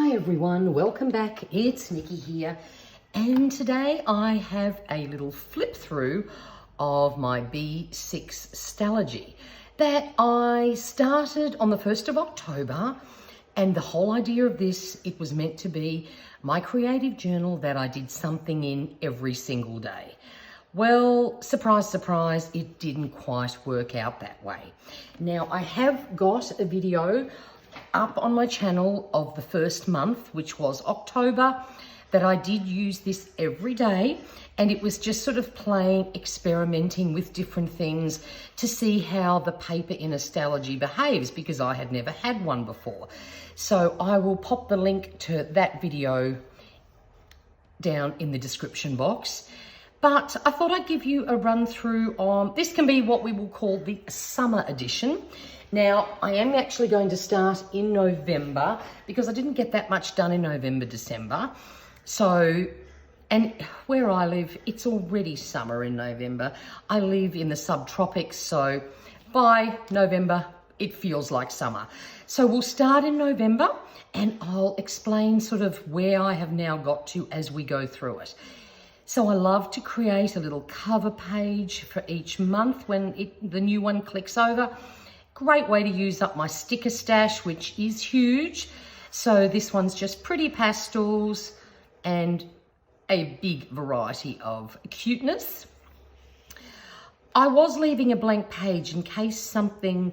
Hi everyone, welcome back. It's Nikki here, and today I have a little flip through of my B6 Stalogy that I started on the 1st of October. And the whole idea of this, it was meant to be my creative journal that I did something in every single day. Well, surprise, surprise, it didn't quite work out that way. Now, I have got a video up on my channel of the first month, which was October, that I did use this every day, and it was just sort of playing, experimenting with different things to see how the paper in a Stalogy behaves, because I had never had one before. So I will pop the link to that video down in the description box. But I thought I'd give you a run through on, this can be what we will call the summer edition. Now, I am actually going to start in November because I didn't get that much done in November, December. So, and where I live, it's already summer in November. I live in the subtropics, so by November, it feels like summer. So we'll start in November and I'll explain sort of where I have now got to as we go through it. So I love to create a little cover page for each month when the new one clicks over. Great way to use up my sticker stash, which is huge. So this one's just pretty pastels and a big variety of cuteness. I was leaving a blank page in case something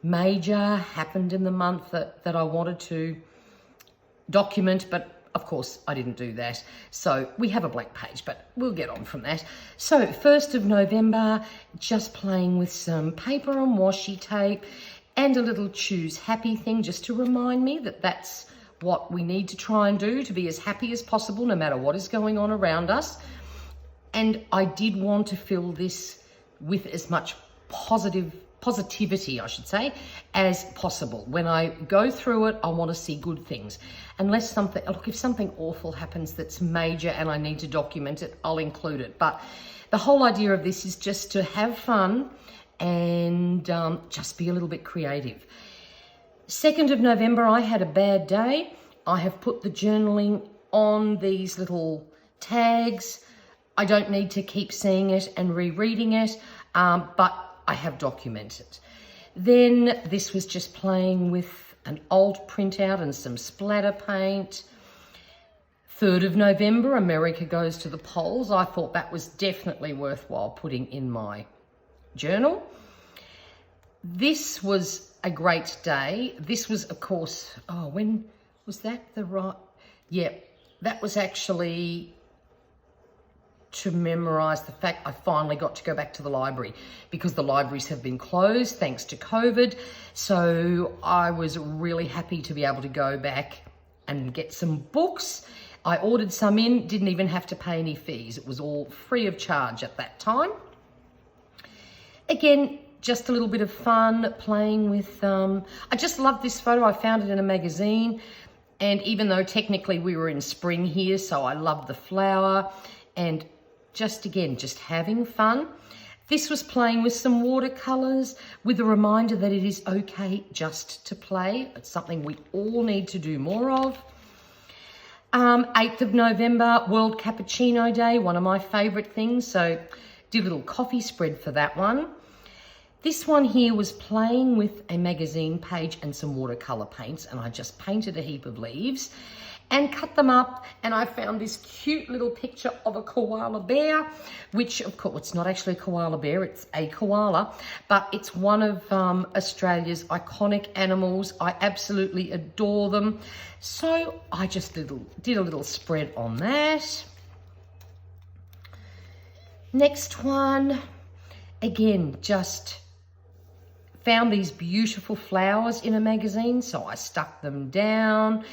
major happened in the month that I wanted to document, but of course, I didn't do that. So we have a blank page, but we'll get on from that. So 1st of November, just playing with some paper and washi tape and a little choose happy thing just to remind me that that's what we need to try and do to be as happy as possible, no matter what is going on around us. And I did want to fill this with as much positivity, I should say, as possible. When I go through it, I want to see good things. Unless something, look, if something awful happens that's major and I need to document it, I'll include it. But the whole idea of this is just to have fun and just be a little bit creative. 2nd of November, I had a bad day. I have put the journaling on these little tags. I don't need to keep seeing it and rereading it, but I have documented. Then this was just playing with an old printout and some splatter paint. 3rd of November, America goes to the polls. I thought that was definitely worthwhile putting in my journal. This was a great day. This was, of course, when was that yeah, that was actually to memorize the fact I finally got to go back to the library, because the libraries have been closed thanks to COVID. So I was really happy to be able to go back and get some books. I ordered some in, didn't even have to pay any fees. It was all free of charge at that time. Again, just a little bit of fun playing with, I just love this photo. I found it in a magazine. And even though technically we were in spring here, so I love the flower, and just again, just having fun. This was playing with some watercolors with a reminder that it is okay just to play. It's something we all need to do more of. 8th of November, World Cappuccino Day, one of my favorite things. So did a little coffee spread for that one. This one here was playing with a magazine page and some watercolor paints, and I just painted a heap of leaves and cut them up, and I found this cute little picture of a koala bear, which of course it's not actually a koala bear, it's a koala, but it's one of Australia's iconic animals. I absolutely adore them. So I just did a little spread on that. Next one, again, just found these beautiful flowers in a magazine, so I stuck them down.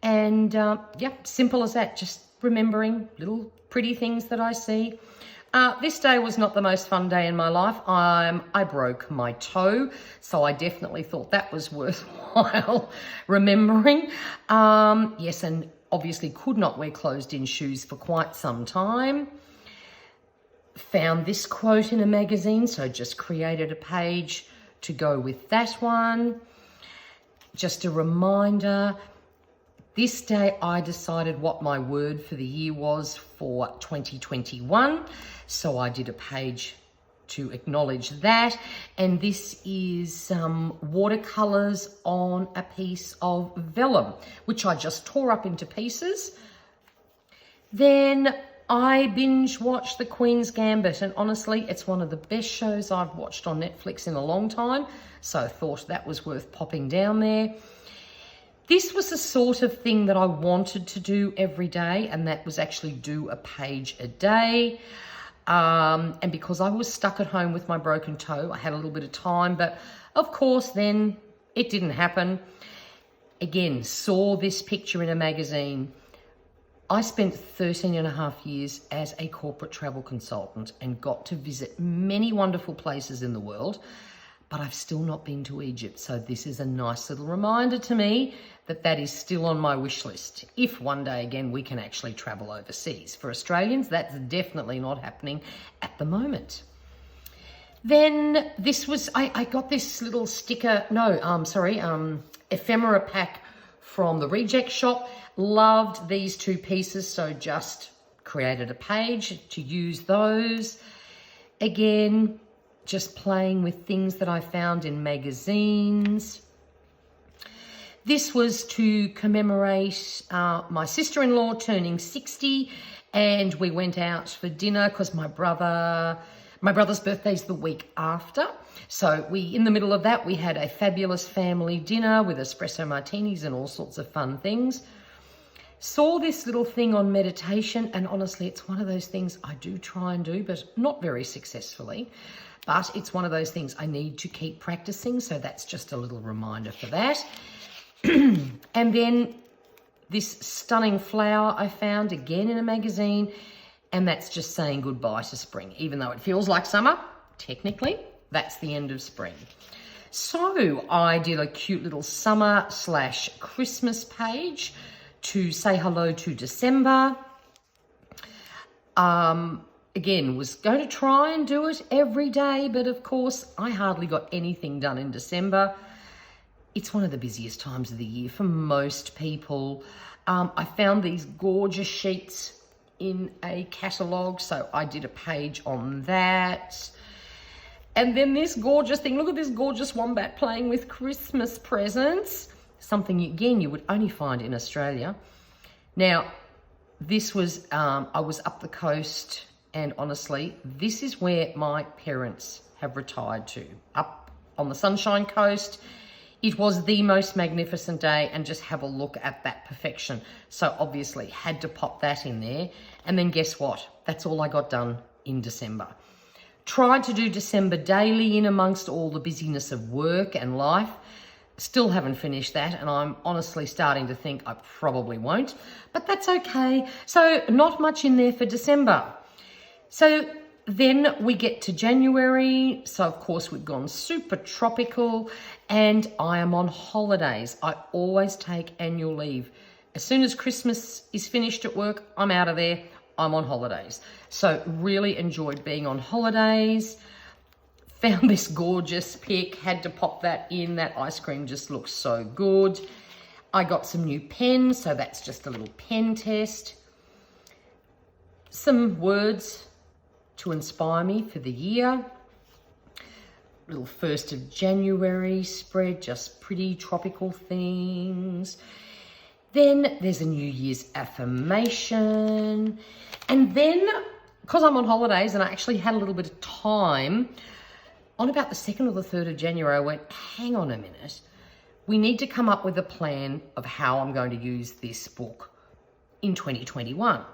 And yeah, simple as that, just remembering little pretty things that I see. This day was not the most fun day in my life. I broke my toe, so I definitely thought that was worthwhile remembering. Yes, and obviously could not wear closed-in shoes for quite some time. Found this quote in a magazine, so just created a page to go with that one. Just a reminder, This day I decided what my word for the year was for 2021. So I did a page to acknowledge that. And this is watercolors on a piece of vellum, which I just tore up into pieces. Then I binge watched The Queen's Gambit, and honestly, it's one of the best shows I've watched on Netflix in a long time. So I thought that was worth popping down there. This was the sort of thing that I wanted to do every day, and that was actually do a page a day. And because I was stuck at home with my broken toe, I had a little bit of time, but of course then it didn't happen. Again, saw this picture in a magazine. I spent 13 and a half years as a corporate travel consultant and got to visit many wonderful places in the world, but I've still not been to Egypt. So this is a nice little reminder to me that that is still on my wish list. If one day again we can actually travel overseas. For Australians, that's definitely not happening at the moment. Then this was, I got this little sticker, ephemera pack from the Reject Shop. Loved these two pieces, so just created a page to use those. Again, just playing with things that I found in magazines. This was to commemorate my sister-in-law turning 60, and we went out for dinner because my brother's birthday's the week after. So in the middle of that, we had a fabulous family dinner with espresso martinis and all sorts of fun things. Saw this little thing on meditation, and honestly, it's one of those things I do try and do, but not very successfully. But it's one of those things I need to keep practicing, so that's just a little reminder for that. And then this stunning flower I found again in a magazine, and that's just saying goodbye to spring. Even though it feels like summer, technically, that's the end of spring. So I did a cute little summer/Christmas page to say hello to December. Again, was going to try and do it every day, but of course I hardly got anything done in December. It's one of the busiest times of the year for most people. I found these gorgeous sheets in a catalogue, so I did a page on that. And then this gorgeous thing, look at this gorgeous wombat playing with Christmas presents. Something, again, you would only find in Australia. Now, this was, I was up the coast, and honestly, this is where my parents have retired to, up on the Sunshine Coast. It was the most magnificent day, and just have a look at that perfection. So obviously had to pop that in there. And then guess what? That's all I got done in December. Tried to do December daily in amongst all the busyness of work and life. Still haven't finished that, and I'm honestly starting to think I probably won't, but that's okay. So not much in there for December. So then we get to January. So of course we've gone super tropical, and I am on holidays. I always take annual leave. As soon as Christmas is finished at work, I'm out of there. I'm on holidays. So really enjoyed being on holidays. Found this gorgeous pic, had to pop that in. That ice cream just looks so good. I got some new pens, so that's just a little pen test. Some words to inspire me for the year. Little 1st of January spread, just pretty tropical things. Then there's a New Year's affirmation. And then, because I'm on holidays and I actually had a little bit of time, on about the 2nd or the 3rd of January, I went, hang on a minute. We need to come up with a plan of how I'm going to use this book in 2021.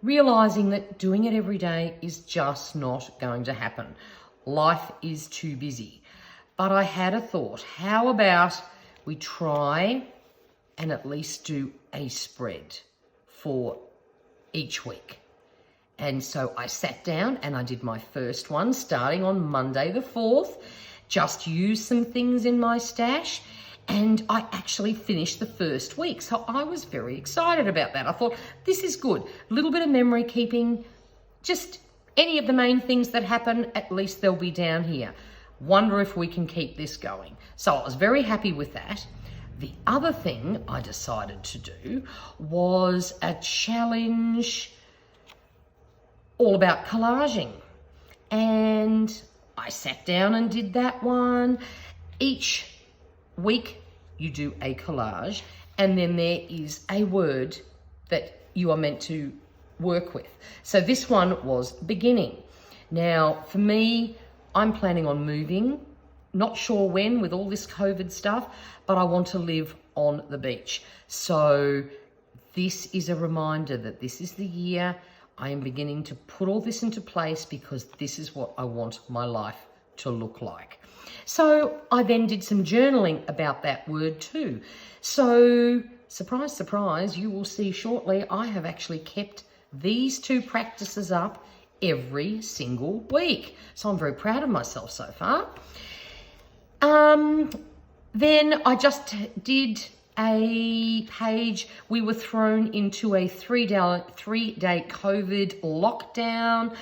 Realizing that doing it every day is just not going to happen. Life is too busy. But I had a thought, how about we try and at least do a spread for each week? And so I sat down and I did my first one starting on Monday the 4th, just used some things in my stash, and I actually finished the first week. So I was very excited about that. I thought, this is good. A little bit of memory keeping, just any of the main things that happen, at least they'll be down here. Wonder if we can keep this going. So I was very happy with that. The other thing I decided to do was a challenge all about collaging. And I sat down and did that one. Each week you do a collage, and then there is a word that you are meant to work with. So this one was beginning. Now, for me, I'm planning on moving, not sure when with all this COVID stuff, but I want to live on the beach. So this is a reminder that this is the year I am beginning to put all this into place, because this is what I want my life to look like. So I then did some journaling about that word too. So surprise, surprise, you will see shortly, I have actually kept these two practices up every single week. So I'm very proud of myself so far. Then I just did a page. We were thrown into a three-day COVID lockdown.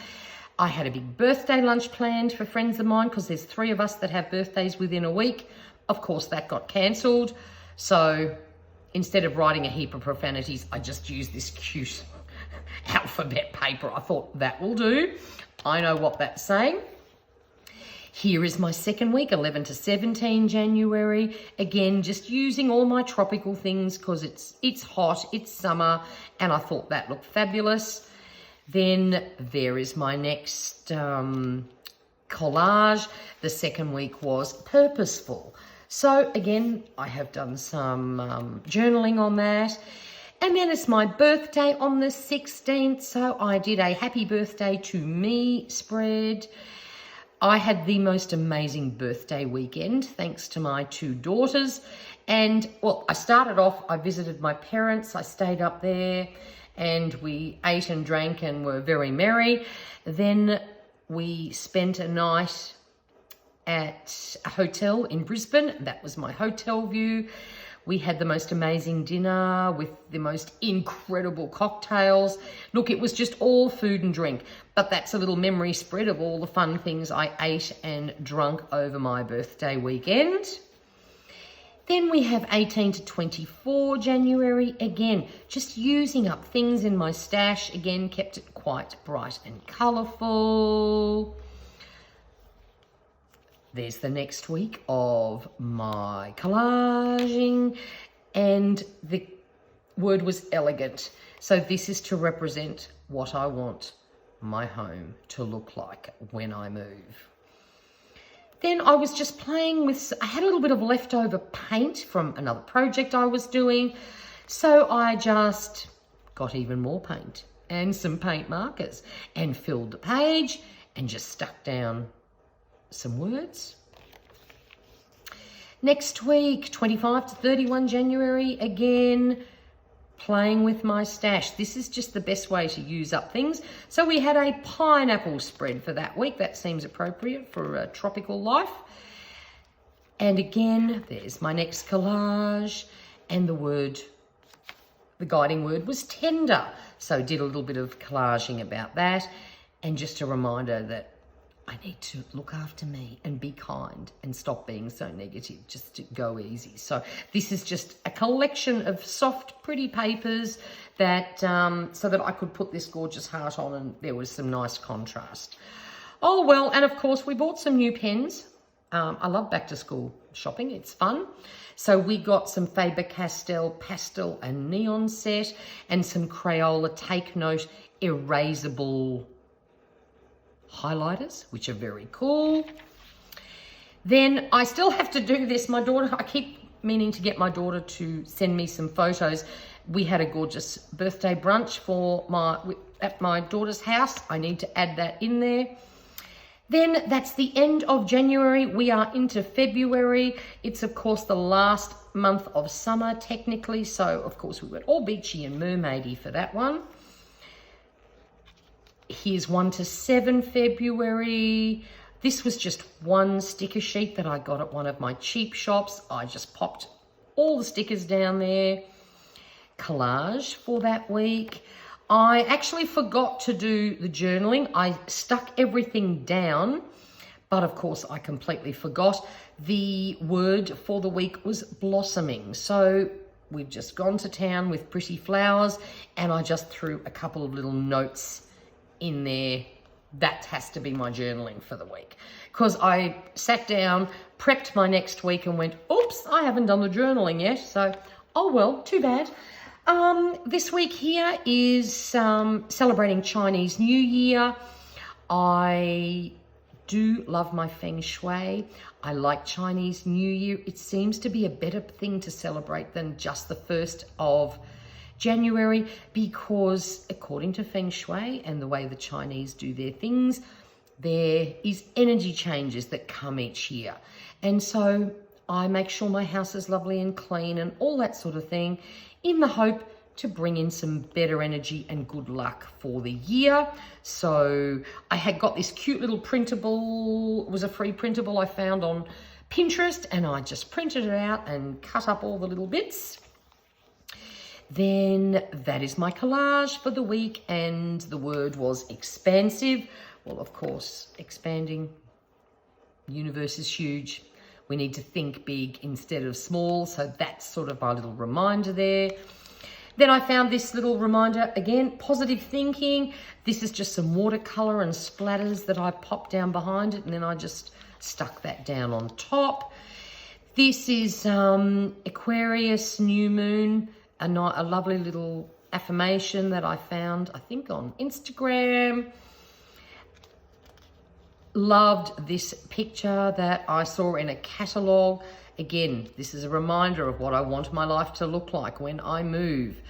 I had a big birthday lunch planned for friends of mine, because there's 3 of us that have birthdays within a week. Of course, that got cancelled. So instead of writing a heap of profanities, I just used this cute alphabet paper. I thought that will do. I know what that's saying. Here is my second week, 11 to 17 January. Again, just using all my tropical things, because it's hot, it's summer, and I thought that looked fabulous. Then there is my next collage. The second week was purposeful. So again, I have done some journaling on that. And then it's my birthday on the 16th. So I did a happy birthday to me spread. I had the most amazing birthday weekend, thanks to my 2 daughters. And, well, I started off, I visited my parents, I stayed up there, and we ate and drank and were very merry. Then we spent a night at a hotel in Brisbane. That was my hotel view. We had the most amazing dinner with the most incredible cocktails. Look, it was just all food and drink, but that's a little memory spread of all the fun things I ate and drunk over my birthday weekend. Then we have 18 to 24 January. Again, just using up things in my stash. Again, kept it quite bright and colourful. There's the next week of my collaging, and the word was elegant. So this is to represent what I want my home to look like when I move. Then I was just playing with, I had a little bit of leftover paint from another project I was doing. So I just got even more paint and some paint markers and filled the page and just stuck down some words. Next week, 25 to 31 January, again, playing with my stash. This is just the best way to use up things. So we had a pineapple spread for that week. That seems appropriate for a tropical life. And again, there's my next collage, and the guiding word was tender. So did a little bit of collaging about that, and just a reminder that I need to look after me and be kind and stop being so negative, just to go easy. So this is just a collection of soft, pretty papers that so that I could put this gorgeous heart on, and there was some nice contrast. Oh, well, and of course we bought some new pens. I love back to school shopping, it's fun. So we got some Faber-Castell pastel and neon set, and some Crayola Take Note erasable highlighters, which are very cool. Then I still have to do this. My daughter, I keep meaning to get my daughter to send me some photos. We had a gorgeous birthday brunch at my daughter's house. I need to add that in there. Then that's the end of January. We are into February. It's of course the last month of summer technically. So of course we went all beachy and mermaidy for that one. Here's 1 to 7 February. This was just one sticker sheet that I got at one of my cheap shops. I just popped all the stickers down there. Collage for that week. I actually forgot to do the journaling. I stuck everything down, but of course I completely forgot. the word for the week was blossoming. So we've just gone to town with pretty flowers, and I just threw a couple of little notes in there. That has to be my journaling for the week, because I sat down, prepped my next week and went, oops, I haven't done the journaling yet. So, oh well, too bad. This week here is celebrating Chinese New Year. I do love my feng shui. I like Chinese New Year. It seems to be a better thing to celebrate than just the 1st of January, because according to feng shui and the way the Chinese do their things, there is energy changes that come each year. And so I make sure my house is lovely and clean and all that sort of thing, in the hope to bring in some better energy and good luck for the year. So I had got this cute little printable, it was a free printable I found on Pinterest, and I just printed it out and cut up all the little bits. Then that is my collage for the week, and the word was expansive. Well, of course, expanding, universe is huge. We need to think big instead of small. So that's sort of my little reminder there. Then I found this little reminder, again, positive thinking. This is just some watercolor and splatters that I popped down behind it, and then I just stuck that down on top. This is Aquarius New Moon, a lovely little affirmation that I found, I think, on Instagram. Loved this picture that I saw in a catalogue. Again, this is a reminder of what I want my life to look like when I move.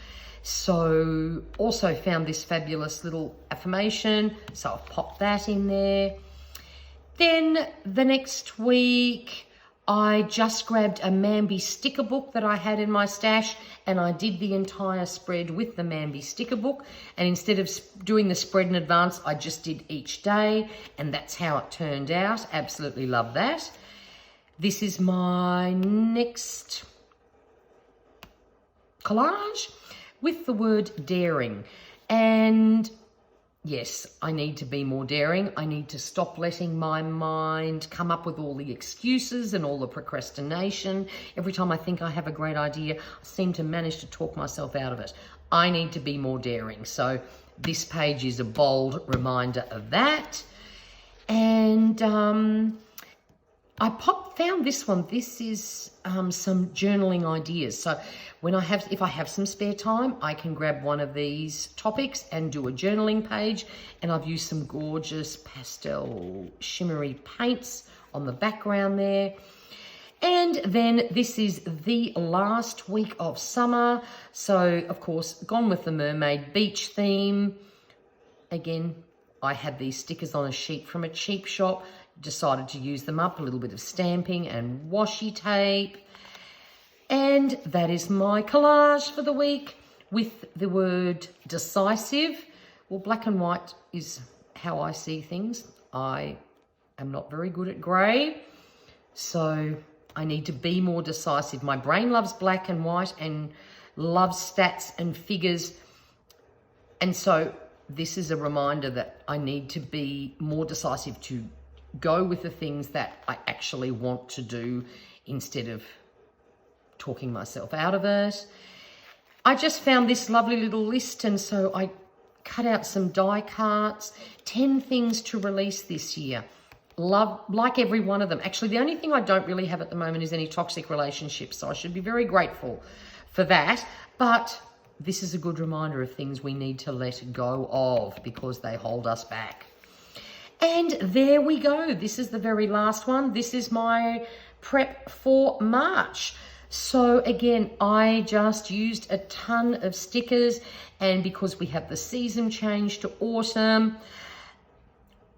So also found this fabulous little affirmation, so I've popped that in there. Then the next week, I just grabbed a Mambi sticker book that I had in my stash, and I did the entire spread with the Mambi sticker book. And instead of doing the spread in advance, I just did each day, and that's how it turned out. Absolutely love that. This is my next collage with the word daring. And yes, I need to be more daring. I need to stop letting my mind come up with all the excuses and all the procrastination. Every time I think I have a great idea, I seem to manage to talk myself out of it. I need to be more daring. So this page is a bold reminder of that. And I found this one. This is some journaling ideas. So if I have some spare time, I can grab one of these topics and do a journaling page. And I've used some gorgeous pastel shimmery paints on the background there. And then this is the last week of summer. So of course, gone with the mermaid beach theme. Again, I had these stickers on a sheet from a cheap shop. Decided to use them up, a little bit of stamping and washi tape. And that is my collage for the week with the word decisive. Well, black and white is how I see things. I am not very good at grey, so I need to be more decisive. My brain loves black and white and loves stats and figures. And so this is a reminder that I need to be more decisive, to go with the things that I actually want to do instead of talking myself out of it. I just found this lovely little list, and so I cut out some die cuts, 10 things to release this year. Like every one of them. Actually, the only thing I don't really have at the moment is any toxic relationships, so I should be very grateful for that. But this is a good reminder of things we need to let go of because they hold us back. And there we go. This is the very last one. This is my prep for March. So again, I just used a ton of stickers, and because we have the season change to autumn,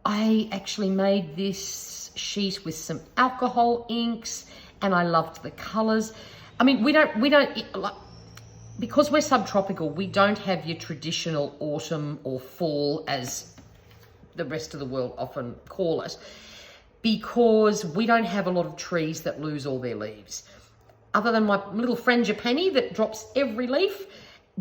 I actually made this sheet with some alcohol inks, and I loved the colors. I mean, we don't like, because we're subtropical, we don't have your traditional autumn or fall as the rest of the world often call it, because we don't have a lot of trees that lose all their leaves. Other than my little frangipani that drops every leaf,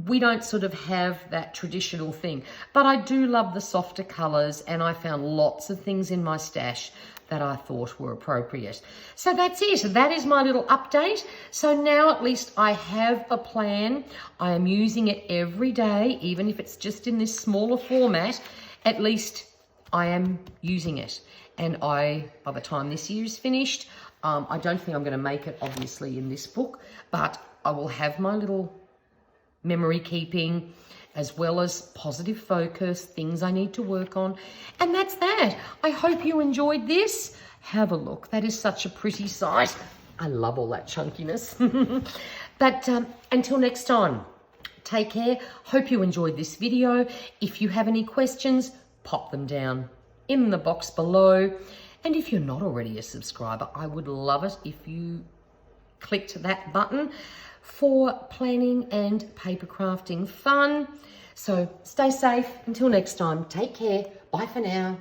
we don't sort of have that traditional thing. But I do love the softer colors, and I found lots of things in my stash that I thought were appropriate. So that's it. That is my little update. So now at least I have a plan. I am using it every day, even if it's just in this smaller format. At least I am using it. And by the time this year is finished, I don't think I'm going to make it, obviously, in this book, but I will have my little memory keeping, as well as positive focus, things I need to work on. And that's that. I hope you enjoyed this. Have a look. That is such a pretty sight. I love all that chunkiness. But until next time, take care. Hope you enjoyed this video. If you have any questions, pop them down in the box below. And if you're not already a subscriber, I would love it if you clicked that button for planning and paper crafting fun. So stay safe. Until next time, take care. Bye for now.